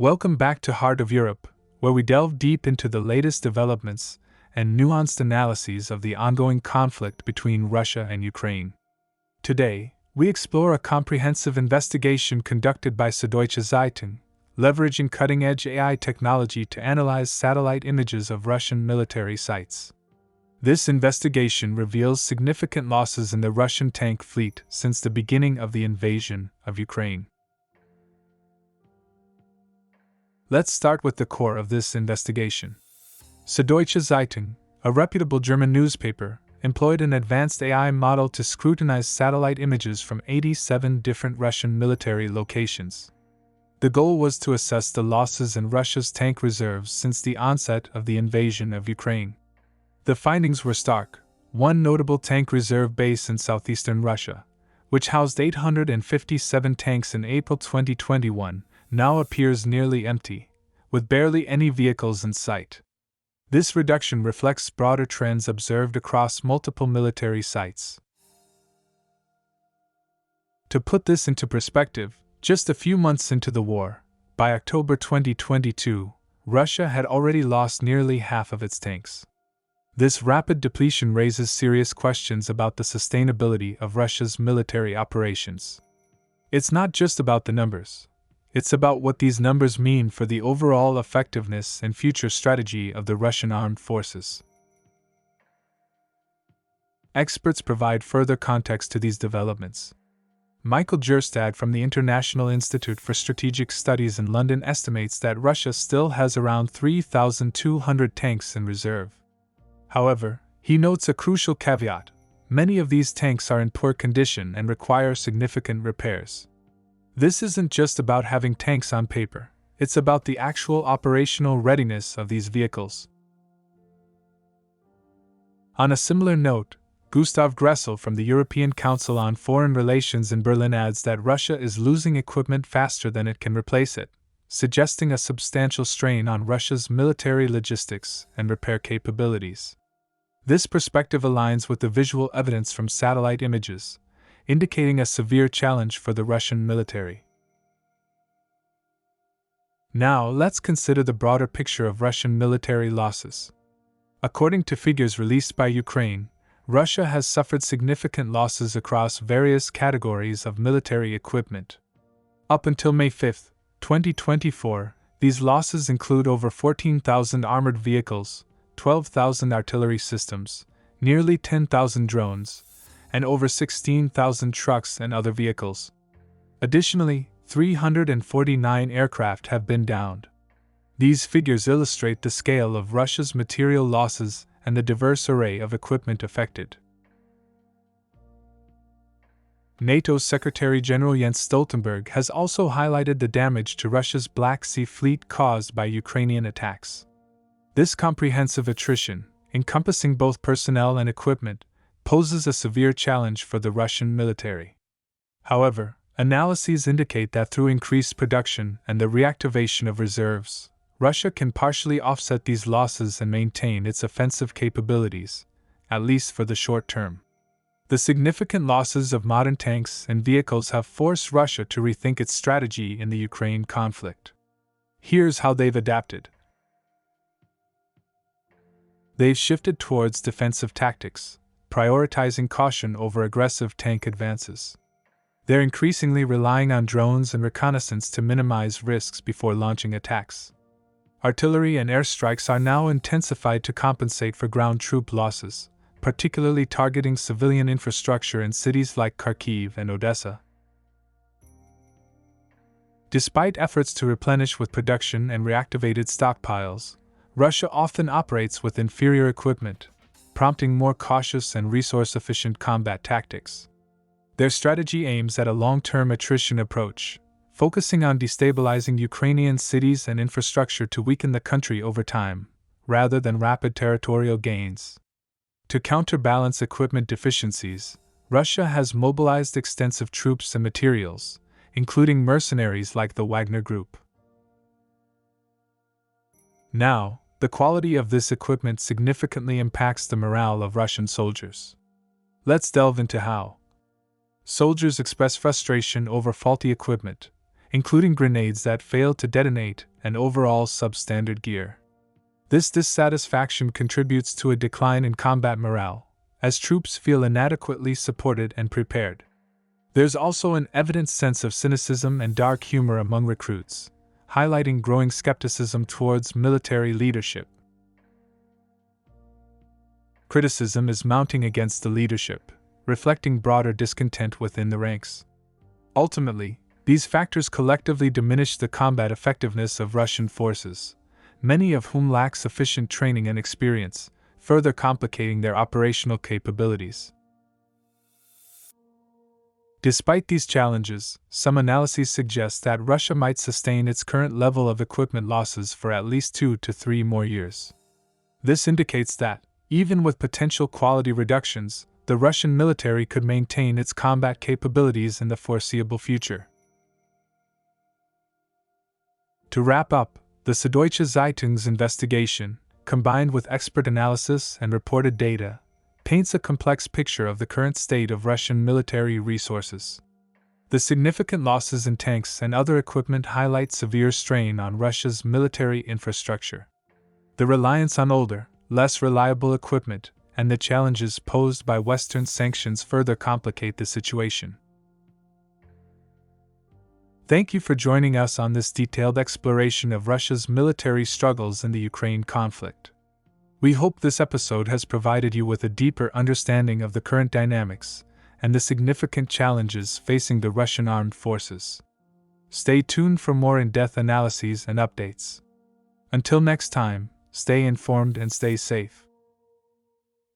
Welcome back to Heart of Europe, where we delve deep into the latest developments and nuanced analyses of the ongoing conflict between Russia and Ukraine. Today, we explore a comprehensive investigation conducted by Süddeutsche Zeitung, leveraging cutting-edge AI technology to analyze satellite images of Russian military sites. This investigation reveals significant losses in the Russian tank fleet since the beginning of the invasion of Ukraine. Let's start with the core of this investigation. Süddeutsche Zeitung, a reputable German newspaper, employed an advanced AI model to scrutinize satellite images from 87 different Russian military locations. The goal was to assess the losses in Russia's tank reserves since the onset of the invasion of Ukraine. The findings were stark. One notable tank reserve base in southeastern Russia, which housed 857 tanks in April 2021, now appears nearly empty, with barely any vehicles in sight. This reduction reflects broader trends observed across multiple military sites. To put this into perspective, just a few months into the war, by October 2022, Russia had already lost nearly half of its tanks. This rapid depletion raises serious questions about the sustainability of Russia's military operations. It's not just about the numbers. It's about what these numbers mean for the overall effectiveness and future strategy of the Russian armed forces. Experts provide further context to these developments. Michael Jerstad from the International Institute for Strategic Studies in London estimates that Russia still has around 3,200 tanks in reserve. However, he notes a crucial caveat: many of these tanks are in poor condition and require significant repairs. This isn't just about having tanks on paper, it's about the actual operational readiness of these vehicles. On a similar note, Gustav Gressel from the European Council on Foreign Relations in Berlin adds that Russia is losing equipment faster than it can replace it, suggesting a substantial strain on Russia's military logistics and repair capabilities. This perspective aligns with the visual evidence from satellite images, indicating a severe challenge for the Russian military. Now, let's consider the broader picture of Russian military losses. According to figures released by Ukraine, Russia has suffered significant losses across various categories of military equipment. Up until May 5, 2024, these losses include over 14,000 armored vehicles, 12,000 artillery systems, nearly 10,000 drones, and over 16,000 trucks and other vehicles. Additionally, 349 aircraft have been downed. These figures illustrate the scale of Russia's material losses and the diverse array of equipment affected. NATO's Secretary-General Jens Stoltenberg has also highlighted the damage to Russia's Black Sea Fleet caused by Ukrainian attacks. This comprehensive attrition, encompassing both personnel and equipment, poses a severe challenge for the Russian military. However, analyses indicate that through increased production and the reactivation of reserves, Russia can partially offset these losses and maintain its offensive capabilities, at least for the short term. The significant losses of modern tanks and vehicles have forced Russia to rethink its strategy in the Ukraine conflict. Here's how they've adapted. They've shifted towards defensive tactics, prioritizing caution over aggressive tank advances. They're increasingly relying on drones and reconnaissance to minimize risks before launching attacks. Artillery and airstrikes are now intensified to compensate for ground troop losses, particularly targeting civilian infrastructure in cities like Kharkiv and Odessa. Despite efforts to replenish with production and reactivated stockpiles, Russia often operates with inferior equipment, prompting more cautious and resource-efficient combat tactics. Their strategy aims at a long-term attrition approach, focusing on destabilizing Ukrainian cities and infrastructure to weaken the country over time, rather than rapid territorial gains. To counterbalance equipment deficiencies, Russia has mobilized extensive troops and materials, including mercenaries like the Wagner Group. Now, the quality of this equipment significantly impacts the morale of Russian soldiers. Let's delve into how. Soldiers express frustration over faulty equipment, including grenades that fail to detonate and overall substandard gear. This dissatisfaction contributes to a decline in combat morale, as troops feel inadequately supported and prepared. There's also an evident sense of cynicism and dark humor among recruits, highlighting growing skepticism towards military leadership. Criticism is mounting against the leadership, reflecting broader discontent within the ranks. Ultimately, these factors collectively diminish the combat effectiveness of Russian forces, many of whom lack sufficient training and experience, further complicating their operational capabilities. Despite these challenges, some analyses suggest that Russia might sustain its current level of equipment losses for at least 2 to 3 more years. This indicates that, even with potential quality reductions, the Russian military could maintain its combat capabilities in the foreseeable future. To wrap up, the Süddeutsche Zeitung's investigation, combined with expert analysis and reported data, paints a complex picture of the current state of Russian military resources. The significant losses in tanks and other equipment highlight severe strain on Russia's military infrastructure. The reliance on older, less reliable equipment and the challenges posed by Western sanctions further complicate the situation. Thank you for joining us on this detailed exploration of Russia's military struggles in the Ukraine conflict. We hope this episode has provided you with a deeper understanding of the current dynamics and the significant challenges facing the Russian armed forces. Stay tuned for more in-depth analyses and updates. Until next time, stay informed and stay safe.